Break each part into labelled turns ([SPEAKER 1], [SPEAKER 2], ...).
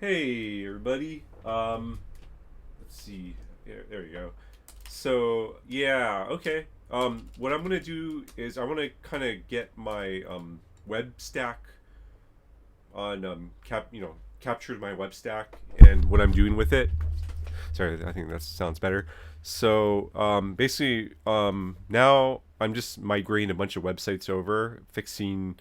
[SPEAKER 1] Hey everybody. Let's see. There you go. So yeah, okay. What I'm gonna do is I want to kind of get my web stack on captured my web stack and what I'm doing with it. Sorry, I think that sounds better. So basically, now I'm just migrating a bunch of websites over, fixing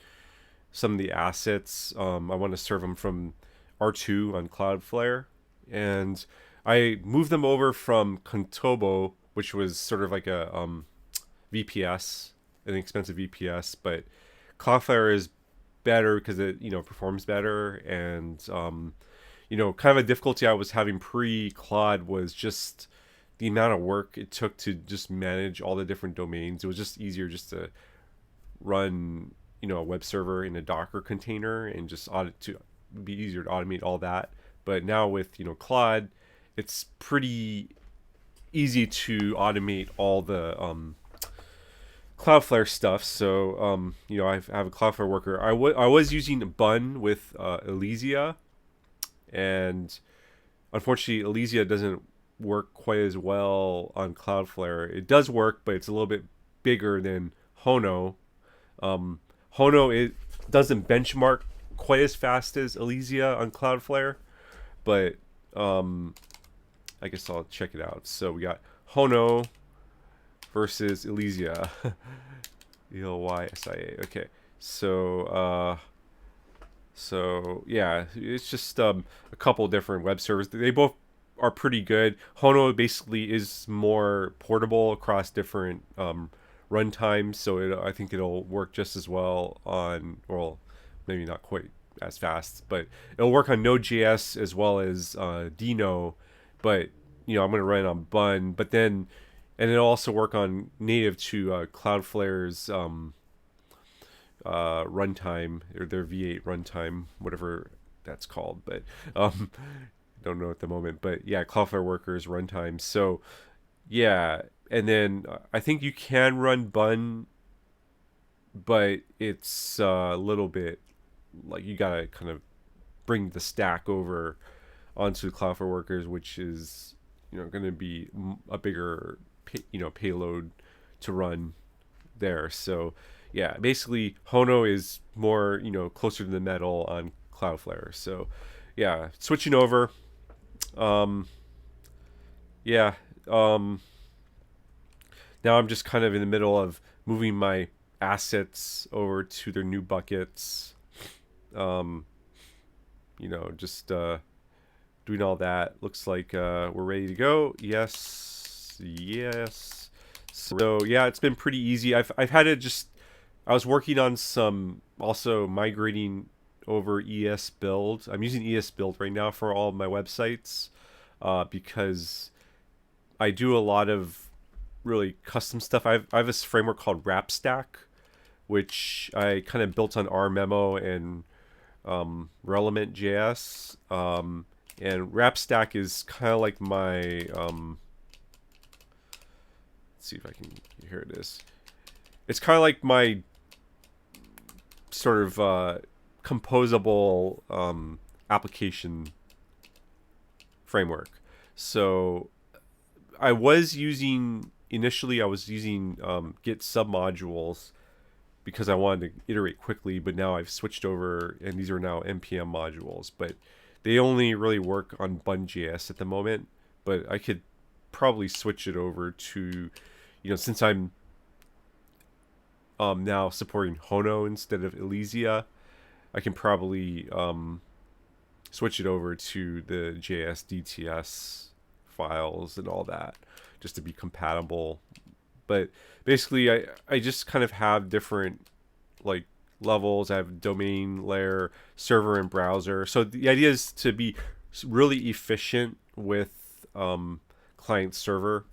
[SPEAKER 1] some of the assets. I want to serve them from R2 on Cloudflare, and I moved them over from Contabo, which was sort of like a VPS, an expensive VPS, but Cloudflare is better because it performs better, and kind of a difficulty I was having pre Claude was just the amount of work it took to just manage all the different domains. It was just easier just to run a web server in a Docker container and just audit to be easier to automate all that. But now with Claude, it's pretty easy to automate all the Cloudflare stuff. So I have a Cloudflare worker. I was using Bun with Elysia, and unfortunately Elysia doesn't work quite as well on Cloudflare. It does work, but it's a little bit bigger than Hono. Hono, it doesn't benchmark quite as fast as Elysia on Cloudflare, but I guess I'll check it out. So we got Hono versus Elysia. Elysia. Okay. So yeah, it's just a couple different web servers. They both are pretty good. Hono basically is more portable across different runtimes, so I think it'll work just as well on, well, maybe not quite as fast, but it'll work on Node.js as well as Dino. But I'm gonna run it on Bun, and it'll also work on native to Cloudflare's runtime, or their V8 runtime, whatever that's called. But don't know at the moment. But yeah, Cloudflare Workers runtime. So yeah, and then I think you can run Bun, but it's a little bit like you gotta kind of bring the stack over onto Cloudflare Workers, which is going to be a bigger payload to run there. So yeah, basically Hono is more closer to the metal on Cloudflare. So yeah, switching over. Yeah. Now I'm just kind of in the middle of moving my assets over to their new buckets. Just doing all that. Looks like we're ready to go. Yes. So yeah, it's been pretty easy. I've had to just, I was working on some also migrating over ESBuild. I'm using ESBuild right now for all of my websites because I do a lot of really custom stuff. I have this framework called Rappstack, which I kind of built on rmemo and relementjs. And Rappstack is kind of like my let's see if I can, here it is. It's kind of like my sort of composable application framework. So initially I was using Git submodules because I wanted to iterate quickly, but now I've switched over, and these are now npm modules. But they only really work on Bun.js at the moment, but I could probably switch it over to, since I'm now supporting Hono instead of Elysia, I can probably switch it over to the JS.ts files and all that, just to be compatible. But basically, I just kind of have different like levels. I have domain layer, server, and browser. So the idea is to be really efficient with client server,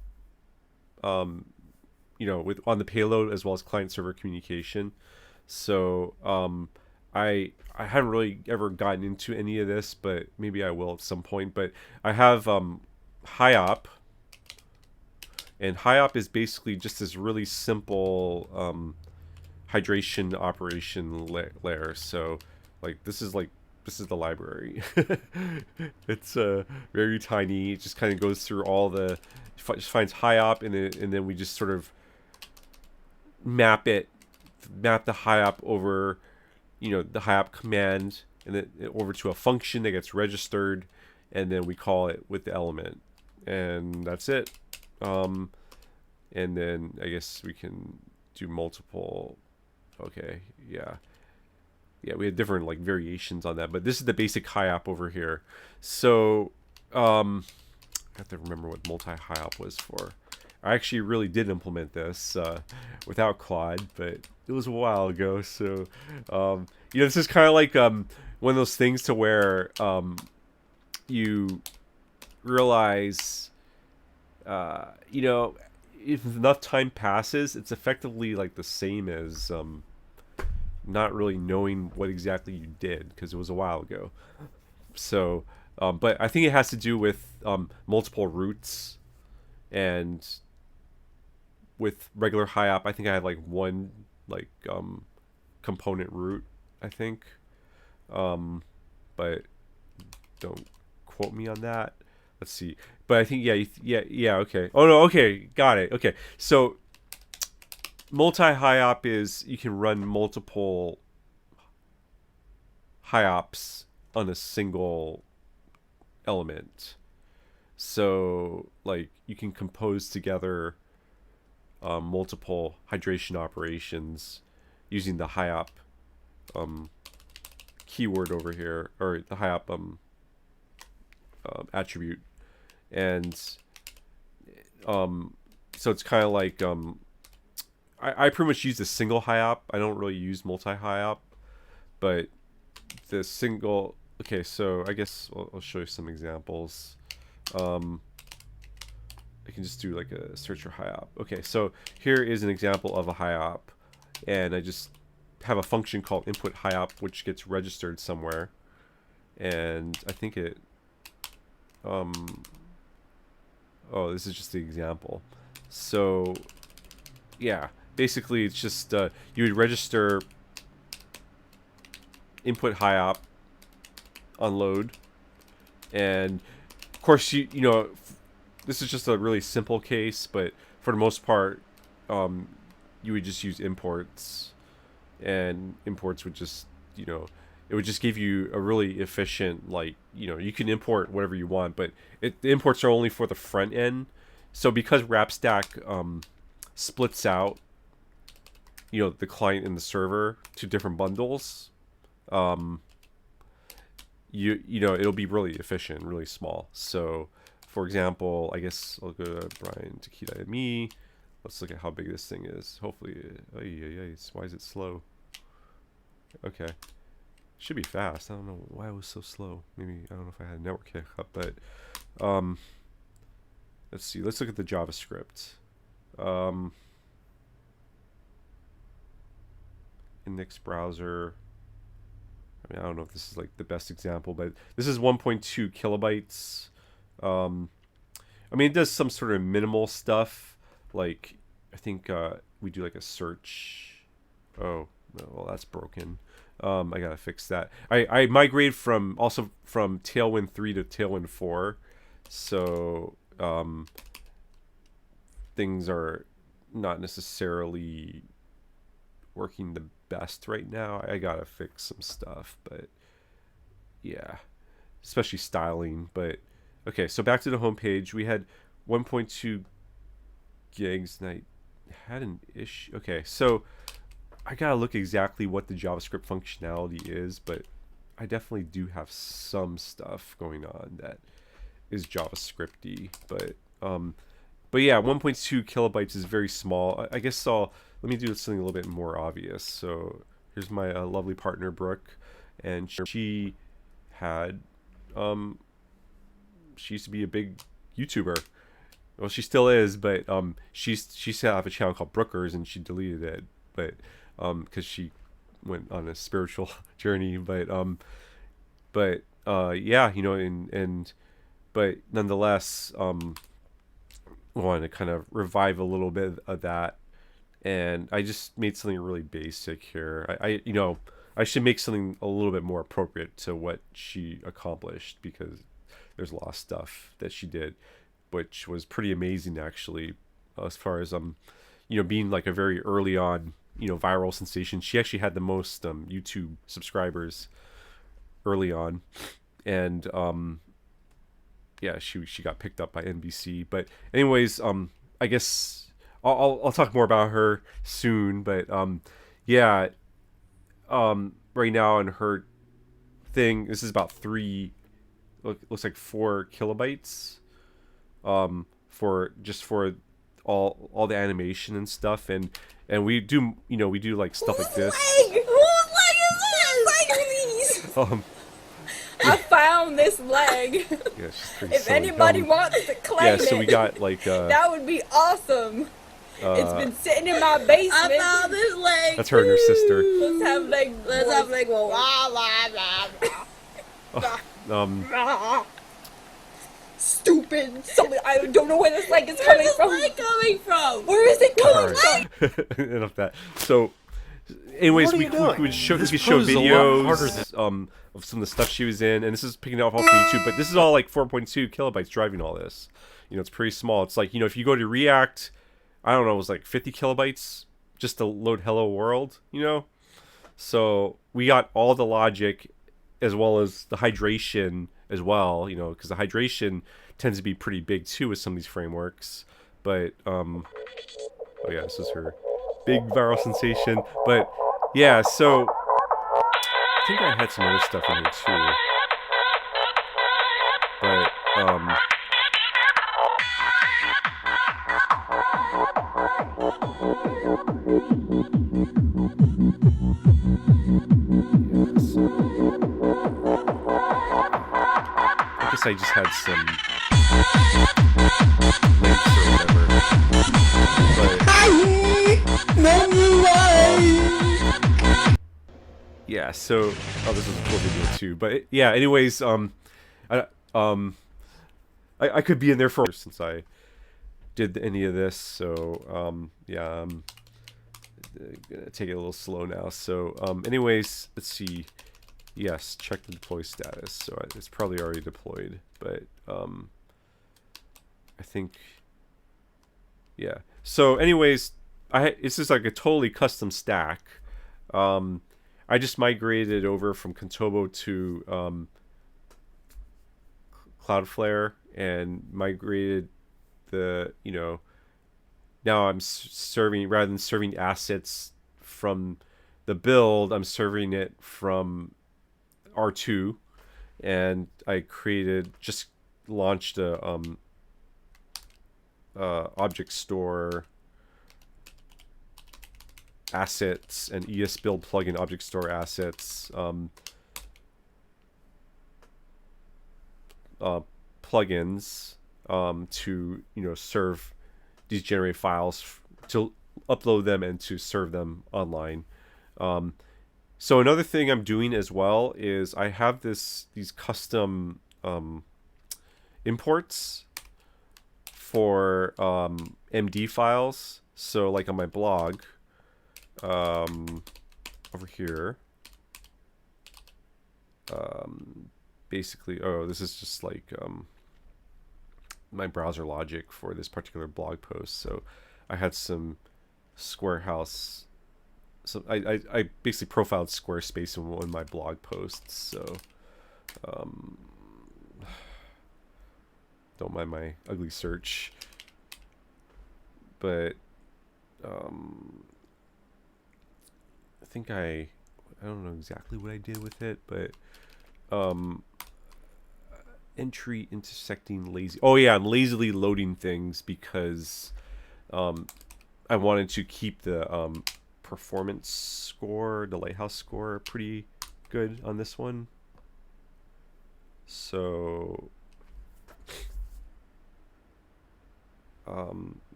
[SPEAKER 1] with on the payload as well as client server communication. So I haven't really ever gotten into any of this, but maybe I will at some point. But I have Hyop. And Hyop is basically just this really simple hydration operation layer. So like this is like this is the library. It's very tiny. It just kind of goes through all the, just finds Hyop, and then we just sort of map the Hyop over, the Hyop command, and then over to a function that gets registered, and then we call it with the element, and that's it. And then I guess we can do multiple. Okay, yeah, we had different like variations on that, but this is the basic Hyop over here. So I have to remember what multi-Hyop was for. I actually really did implement this without Claude, but it was a while ago. So this is kind of like one of those things to where you realize if enough time passes, it's effectively like the same as not really knowing what exactly you did, because it was a while ago. So but I think it has to do with multiple roots, and with regular Hyop, I think I had like one component root, I think, but don't quote me on that. Let's see. But I think yeah. Okay. Oh no. Okay. Got it. Okay. So multi-Hyop is you can run multiple Hyops on a single element. So like you can compose together multiple hydration operations using the Hyop keyword over here, or the Hyop attribute. And so it's kind of like I pretty much use the single Hyop. I don't really use multi-Hyop, but the single. Okay, so I guess I'll show you some examples. I can just do like a search for Hyop. Okay, so here is an example of a Hyop, and I just have a function called input Hyop, which gets registered somewhere, and I think it. Oh, this is just the example. So, yeah, basically it's just you would register input Hyop on load, and of course this is just a really simple case, but for the most part, you would just use imports, and imports would just it would just give you a really efficient, like, you can import whatever you want, but the imports are only for the front end. So because Rappstack splits out, the client and the server to different bundles, it'll be really efficient, really small. So, for example, I guess I'll go to Brian Takeda and me. Let's look at how big this thing is. Hopefully, why is it slow? Okay. Should be fast. I don't know why it was so slow. Maybe, I don't know if I had a network hiccup, but let's see. Let's look at the JavaScript. Index browser. I mean, I don't know if this is like the best example, but this is 1.2 kilobytes. I mean, it does some sort of minimal stuff. Like, I think we do like a search. Oh, no, well, that's broken. I gotta fix that. I migrated from Tailwind 3 to Tailwind 4, so things are not necessarily working the best right now. I gotta fix some stuff, but yeah, especially styling. But okay, so back to the home page. We had 1.2 gigs, and I had an issue. Okay, so I gotta look exactly what the JavaScript functionality is, but I definitely do have some stuff going on that is JavaScripty. But yeah, 1.2 kilobytes is very small. I guess let me do something a little bit more obvious. So here's my lovely partner Brooke, and she had she used to be a big YouTuber. Well, she still is, but she used to have a channel called Brookers, and she deleted it, but because she went on a spiritual journey. But yeah, but nonetheless, wanted to kind of revive a little bit of that, and I just made something really basic here. I should make something a little bit more appropriate to what she accomplished, because there's a lot of stuff that she did, which was pretty amazing actually, as far as being like a very early on viral sensation. She actually had the most YouTube subscribers early on, and yeah, she got picked up by NBC. But anyways, I guess I'll talk more about her soon. But yeah, right now in her thing, this is about looks like 4 kilobytes, for all the animation and stuff, and we do like stuff like this.
[SPEAKER 2] Whose leg is this? I found this leg.
[SPEAKER 1] Yeah, she's pretty
[SPEAKER 2] If
[SPEAKER 1] silly.
[SPEAKER 2] anybody wants to claim it,
[SPEAKER 1] so we got like
[SPEAKER 2] that would be awesome. It's been sitting in my basement.
[SPEAKER 3] I found this leg.
[SPEAKER 1] That's her and her sister.
[SPEAKER 2] Let's have like
[SPEAKER 3] Whoa.
[SPEAKER 2] Stupid. I don't know where this leg is coming from.
[SPEAKER 3] Where's this leg coming from?
[SPEAKER 2] Where is it coming from?
[SPEAKER 1] Enough of that. So, anyways, we could show videos of some of the stuff she was in, and this is picking it off off of YouTube. But this is all like 4.2 kilobytes driving all this. It's pretty small. It's like if you go to React, I don't know, it was like 50 kilobytes just to load Hello World. So we got all the logic as well as the hydration as well, because the hydration tends to be pretty big too with some of these frameworks. But oh yeah, this is her big viral sensation. But yeah, so I think I had some other stuff in here too. But I guess I just had some links or whatever. But yeah, so this was a cool video too. But yeah, anyways, I could be in there for since I did any of this. So yeah, I'm gonna take it a little slow now. So anyways, let's see. Yes, check the deploy status. So it's probably already deployed, but I think, yeah. So anyways, this is like a totally custom stack. I just migrated over from Contabo to Cloudflare and migrated the, now I'm serving, rather than serving assets from the build, I'm serving it from R2, and I launched a object store assets and ESBuild plugin object store assets plugins to serve these generate files, to upload them and to serve them online. So another thing I'm doing as well is I have these custom imports for MD files. So like on my blog, over here, basically, this is just like my browser logic for this particular blog post. So I had some Squarehouse. So I basically profiled Squarespace in one of my blog posts. So don't mind my ugly search. But I think I don't know exactly what I did with it, but entry intersecting lazy. Oh yeah, I'm lazily loading things because I wanted to keep the performance score, the Lighthouse score, pretty good on this one. So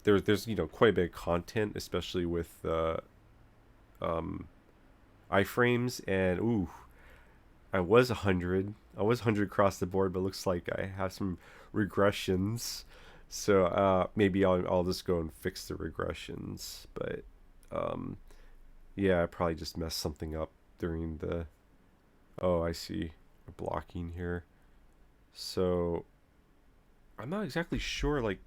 [SPEAKER 1] there's quite a bit of content, especially with iframes, and I was 100 across the board, but looks like I have some regressions. So maybe I'll just go and fix the regressions. But yeah, I probably just messed something up during the... Oh, I see. Blocking here. So I'm not exactly sure, like,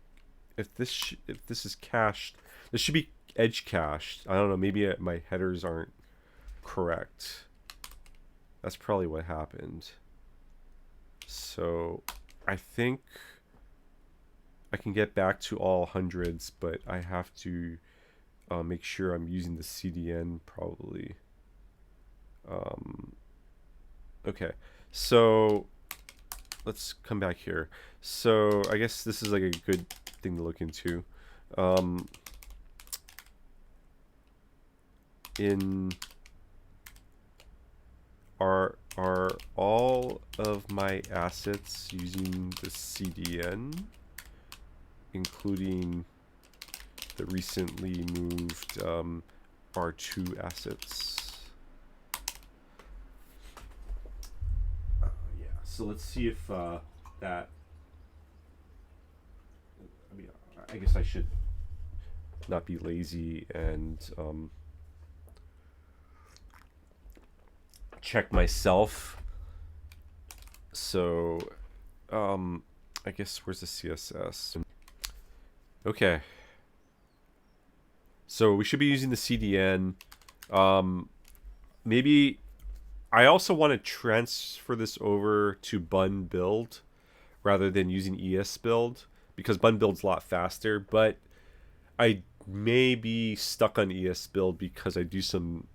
[SPEAKER 1] if this is cached. This should be edge cached. I don't know. Maybe my headers aren't correct. That's probably what happened. So I think I can get back to all hundreds, but I have to make sure I'm using the CDN probably. Okay, so let's come back here. So I guess this is like a good thing to look into. Are all of my assets using the CDN, including the recently moved R2 assets? Yeah, so let's see if that... I mean, I guess I should not be lazy and check myself. So I guess where's the CSS? Okay, so we should be using the CDN. Maybe I also want to transfer this over to bun build rather than using ESBuild, because bun build's a lot faster, but I may be stuck on ESBuild because I do some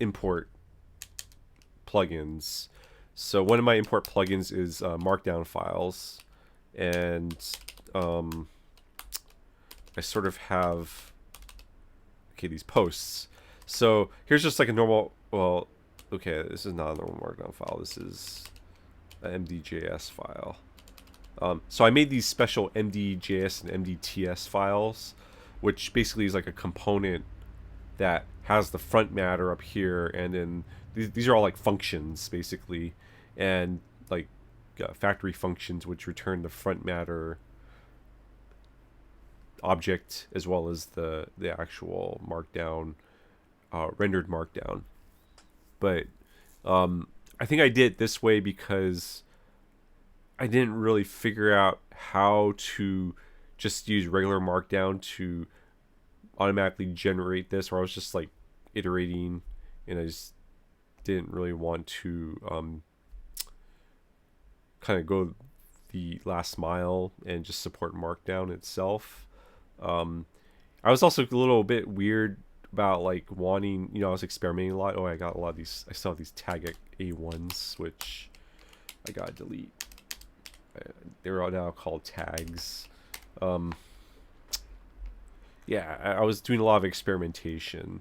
[SPEAKER 1] import plugins. So one of my import plugins is markdown files, and I sort of have these posts. So here's just like a normal, well, okay, this is not a normal markdown file, this is an md.js file. So I made these special md.js and md.ts files, which basically is like a component that has the front matter up here, and then these are all like functions basically, and like factory functions which return the front matter object as well as the actual markdown, rendered markdown. But I think I did it this way because I didn't really figure out how to just use regular markdown to automatically generate this, or I was just like iterating, and I just didn't really want to kind of go the last mile and just support markdown itself. I was also a little bit weird about like wanting, I was experimenting a lot. Oh, I got a lot of these, I still have these tag A1s, which I gotta delete. They're all now called tags. Yeah, I was doing a lot of experimentation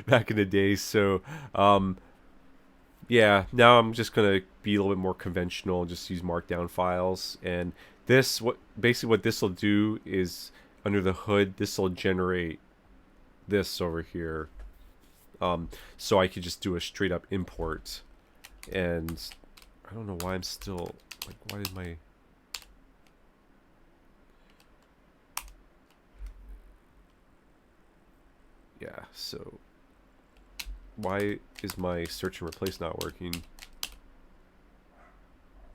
[SPEAKER 1] back in the day, so yeah, now I'm just gonna be a little bit more conventional and just use markdown files. And this, basically what this will do is, under the hood, this will generate this over here. So I could just do a straight up import. And I don't know why I'm still, like, why did my... Yeah, so why is my search and replace not working?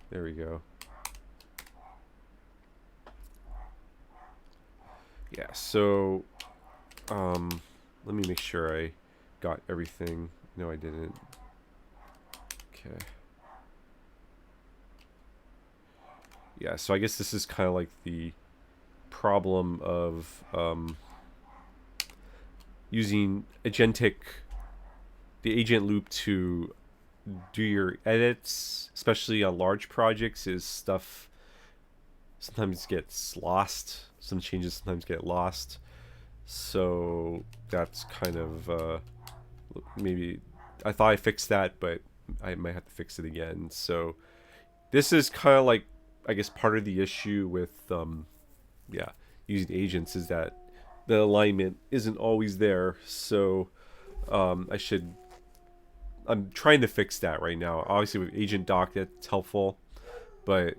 [SPEAKER 1] There we go. Yeah, so let me make sure I got everything. No, I didn't. Okay. Yeah, so I guess this is kind of like the problem of using the agent loop to do your edits, especially on large projects, is stuff sometimes gets lost. Some changes sometimes get lost. So that's kind of maybe I thought I fixed that, but I might have to fix it again. So this is kind of like, I guess, part of the issue with yeah, using agents, is that the alignment isn't always there. So I'm trying to fix that right now. Obviously with agent doc, that's helpful, but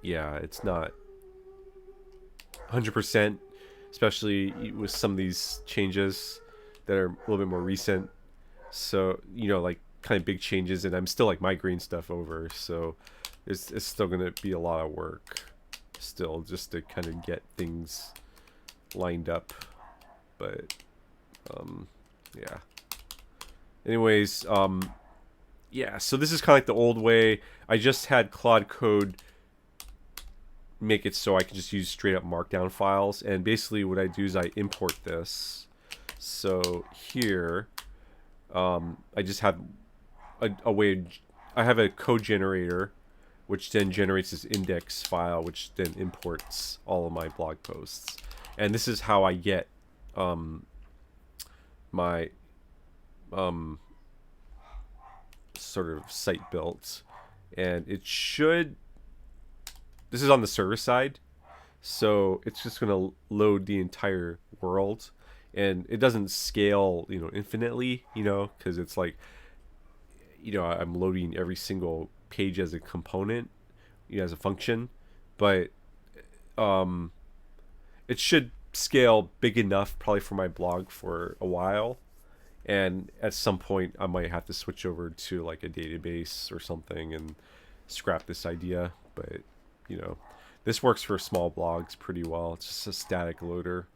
[SPEAKER 1] yeah, it's not 100%, especially with some of these changes that are a little bit more recent. So, you know, like kind of big changes, and I'm still like migrating stuff over. So it's still going to be a lot of work still just to kind of get things lined up. But yeah. Anyways, yeah, so this is kind of like the old way. I just had Claude Code make it so I can just use straight up markdown files, and basically what I do is I import this. So here I just have a way, I have a code generator which then generates this index file which then imports all of my blog posts, and this is how I get my sort of site built. And it should, this is on the server side, so it's just going to load the entire world, and it doesn't scale, you know, infinitely, you know, because it's like, you know, I'm loading every single page as a component, you know, as a function, but it should scale big enough probably for my blog for a while. And at some point I might have to switch over to like a database or something and scrap this idea, but you know, this works for small blogs pretty well. It's just a static loader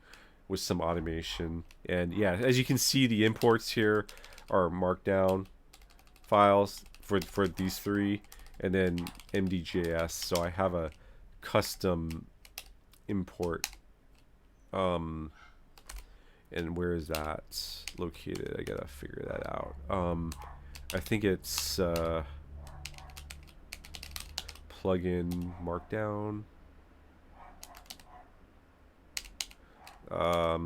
[SPEAKER 1] with some automation. And yeah, as you can see, the imports here are markdown files for these three, and then md.js. So I have a custom import. And where is that located? I gotta figure that out. I think it's plugin markdown. I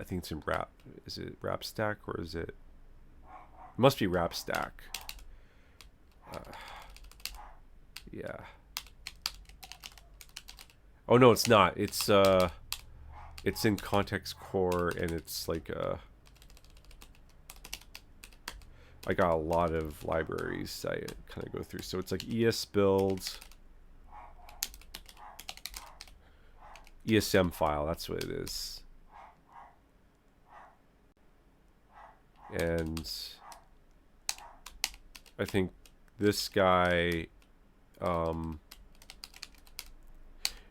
[SPEAKER 1] think it's in Rap. Is it Rappstack or is it? It must be Rappstack. Yeah. Oh no, it's not. It's in Context Core, and it's like I got a lot of libraries I kind of go through. So it's like ESBuild, ESM file. That's what it is. And I think this guy.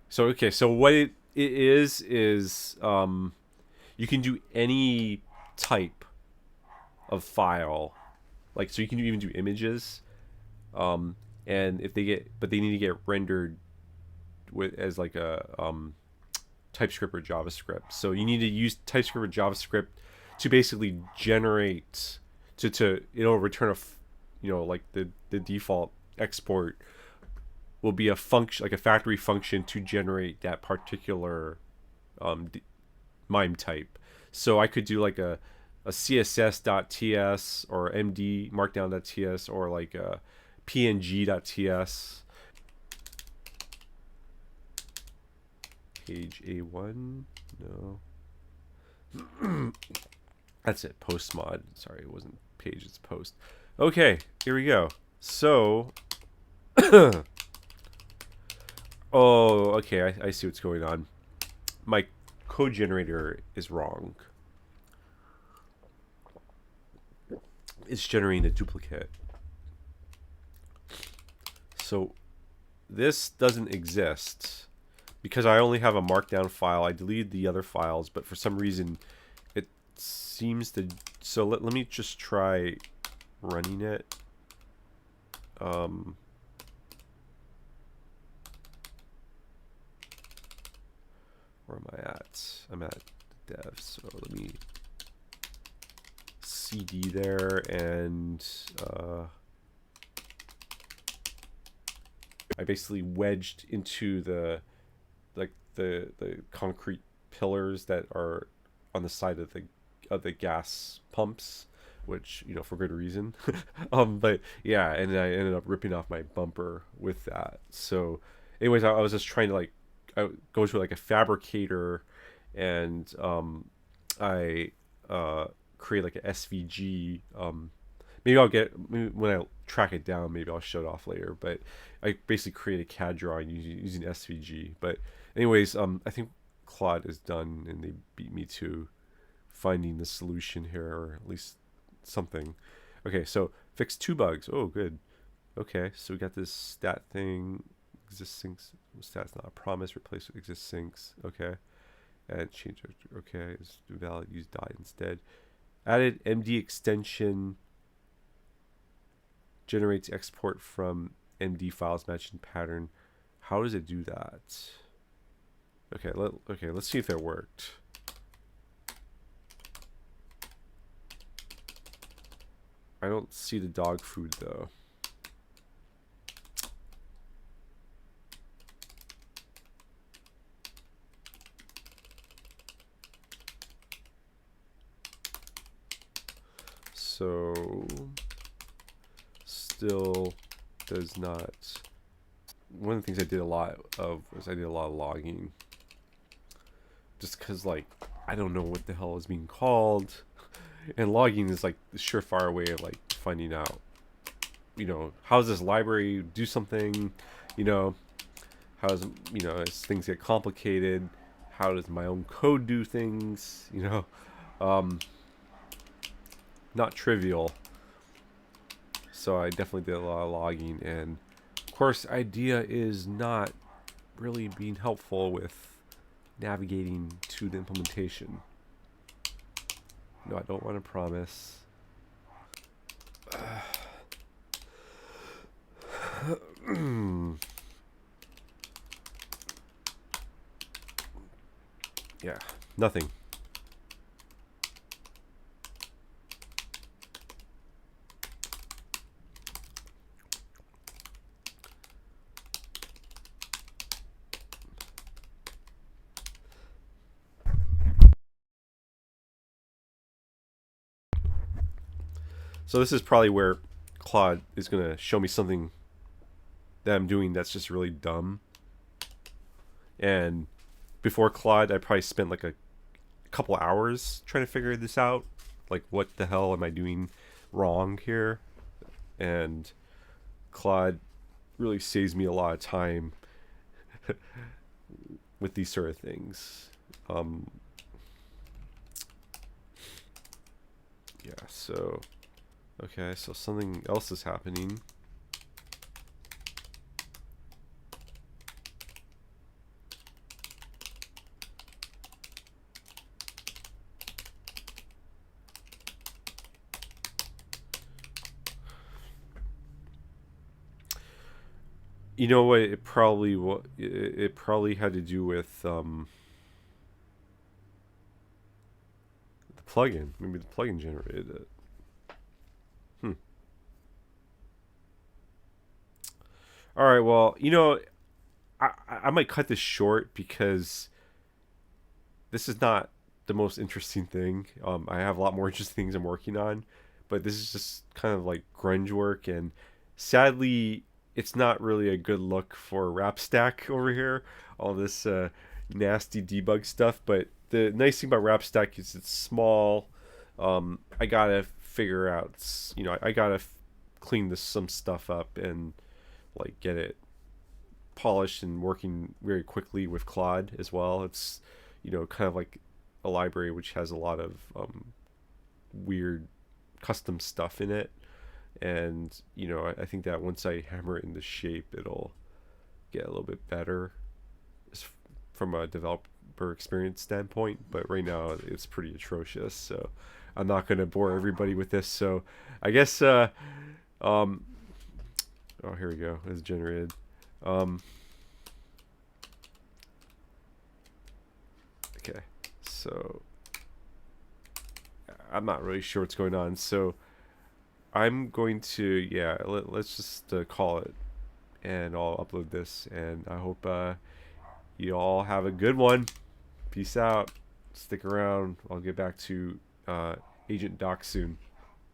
[SPEAKER 1] So okay, so what it is you can do any type of file, like, so you can even do images, and if they get, but they need to get rendered with as like a TypeScript or JavaScript. So you need to use TypeScript or JavaScript to basically generate to it'll return a you know, like the default export will be a function, like a factory function, to generate that particular MIME type. So I could do like a css.ts or md markdown.ts or like a png.ts. Page A1, no. That's it, post mod. Sorry, it wasn't page, it's post. Okay, here we go. So oh, okay, I see what's going on. My code generator is wrong. It's generating a duplicate. So this doesn't exist because I only have a markdown file. I deleted the other files, but for some reason it seems to... So let me just try running it. Where am I at? I'm at dev, so let me cd there, and I basically wedged into the concrete pillars that are on the side of the gas pumps, which, you know, for good reason. But yeah, and I ended up ripping off my bumper with that. So anyways, I was just trying to, like, I go to like a fabricator, and I create like a SVG. Maybe when I track it down, maybe I'll show it off later. But I basically create a CAD drawing using SVG. But anyways, I think Claude is done, and they beat me to finding the solution here, or at least something. Okay, so fix 2 bugs. Oh, good. Okay, so we got this stat thing. Exist syncs. Stat's not a promise. Replace with exist syncs. Okay. And change. Okay, is valid. Use dot instead. Added MD extension. Generates export from MD files matching pattern. How does it do that? Okay, let's see if it worked. I don't see the dog food though. So still does not. One of the things I did a lot of was I did a lot of logging. Just because, like, I don't know what the hell is being called. And logging is like the surefire way of like finding out, you know, how does this library do something, you know, how does, you know, as things get complicated, how does my own code do things, you know, not trivial. So I definitely did a lot of logging, and of course IDEA is not really being helpful with navigating to the implementation. No, I don't want to promise. Yeah, nothing. So this is probably where Claude is going to show me something that I'm doing that's just really dumb. And before Claude, I probably spent like a couple hours trying to figure this out. Like, what the hell am I doing wrong here? And Claude really saves me a lot of time with these sort of things. Yeah, so... Okay, so something else is happening. You know what? It probably had to do with the plugin. Maybe the plugin generated it. All right, well, you know, I might cut this short because this is not the most interesting thing. I have a lot more interesting things I'm working on, but this is just kind of like grunge work, and sadly, it's not really a good look for Rappstack over here. All this nasty debug stuff, but the nice thing about Rappstack is it's small. I gotta figure out, you know, I gotta clean some stuff up and like get it polished and working very quickly with Claude as well. It's, you know, kind of like a library which has a lot of weird custom stuff in it, and you know, I think that once I hammer it into shape, it'll get a little bit better from a developer experience standpoint. But right now it's pretty atrocious, so I'm not going to bore everybody with this. So I guess oh, here we go. It's generated. Okay, so I'm not really sure what's going on. So I'm going to, yeah, let's just call it, and I'll upload this. And I hope you all have a good one. Peace out. Stick around. I'll get back to Agent Doc soon.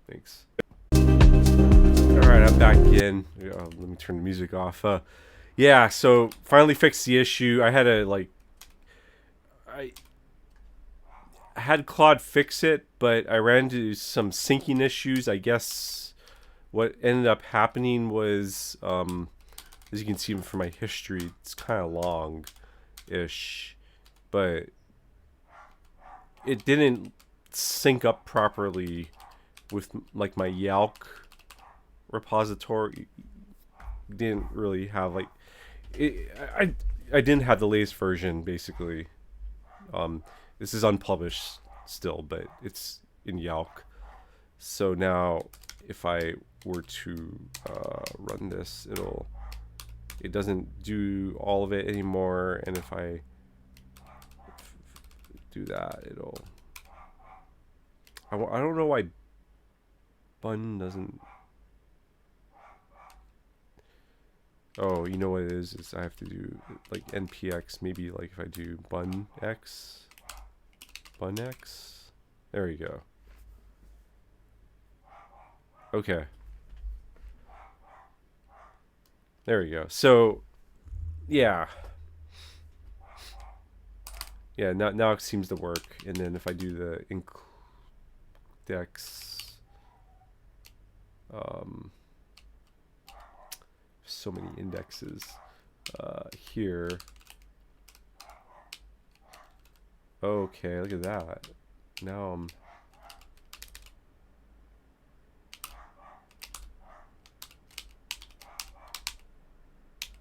[SPEAKER 1] Thanks. Alright, I'm back again. Let me turn the music off. Yeah, so finally fixed the issue. I had to I had Claude fix it, but I ran into some syncing issues. I guess what ended up happening was, as you can see from my history, it's kind of long-ish, but it didn't sync up properly with like my Yalk repository. Didn't really have like I didn't have the latest version basically. This is unpublished still, but it's in Yalk. So now if I were to run this, it doesn't do all of it anymore, and if I do that, I don't know why bun doesn't. Oh, you know what it is I have to do like npx, maybe like if I do bunx, there you go. Okay, there you go. So yeah, now it seems to work. And then if I do the index, so many indexes here. Okay, look at that. Now I'm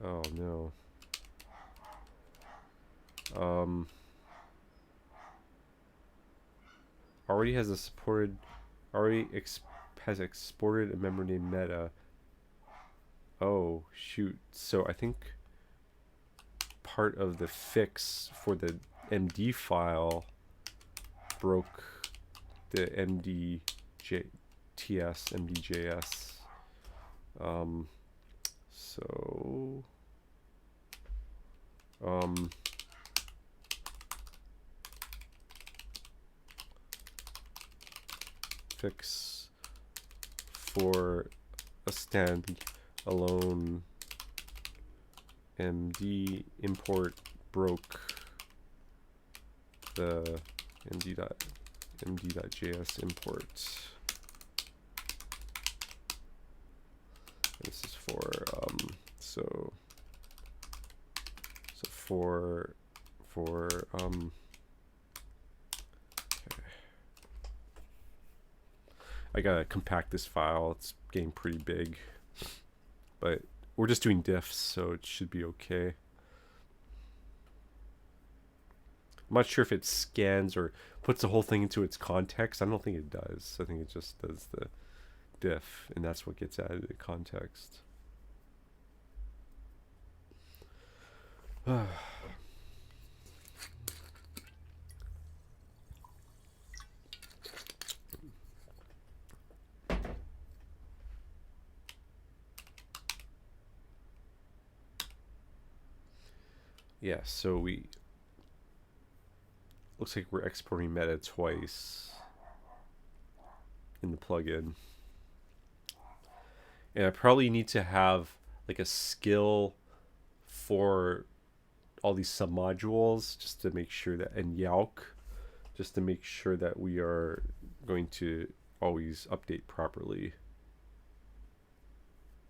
[SPEAKER 1] oh no. Already has exported a member named Meta. Oh shoot. So I think part of the fix for the MD file broke the md.ts, md.js. So fix for a standalone md import broke the md.js import. This is for okay. I gotta compact this file. It's getting pretty big, but we're just doing diffs, so it should be okay. I'm not sure if it scans or puts the whole thing into its context. I don't think it does. I think it just does the diff, and that's what gets added to context. Yeah, so looks like we're exporting meta twice in the plugin. And I probably need to have like a skill for all these submodules just to make sure that, and Yalk, just to make sure that we are going to always update properly.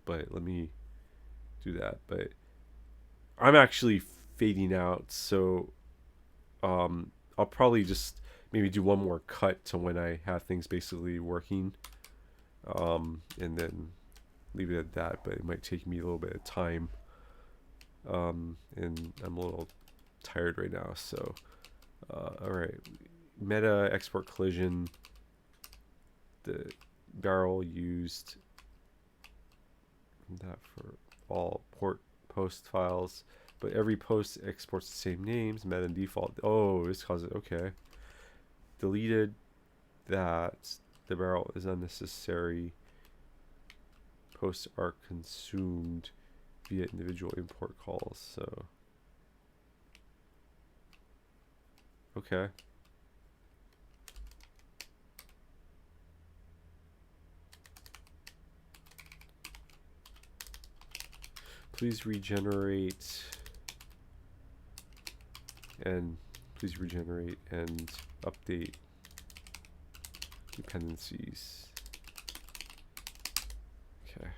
[SPEAKER 1] But let me do that. But I'm actually fading out, so I'll probably just maybe do one more cut to when I have things basically working, and then leave it at that. But it might take me a little bit of time, and I'm a little tired right now. So alright, meta export collision, the barrel used that for all post files, but every post exports the same names, meta and default. Oh, this causes it. Okay, deleted that. The barrel is unnecessary. Posts are consumed via individual import calls. So okay. Please regenerate and update dependencies. Okay.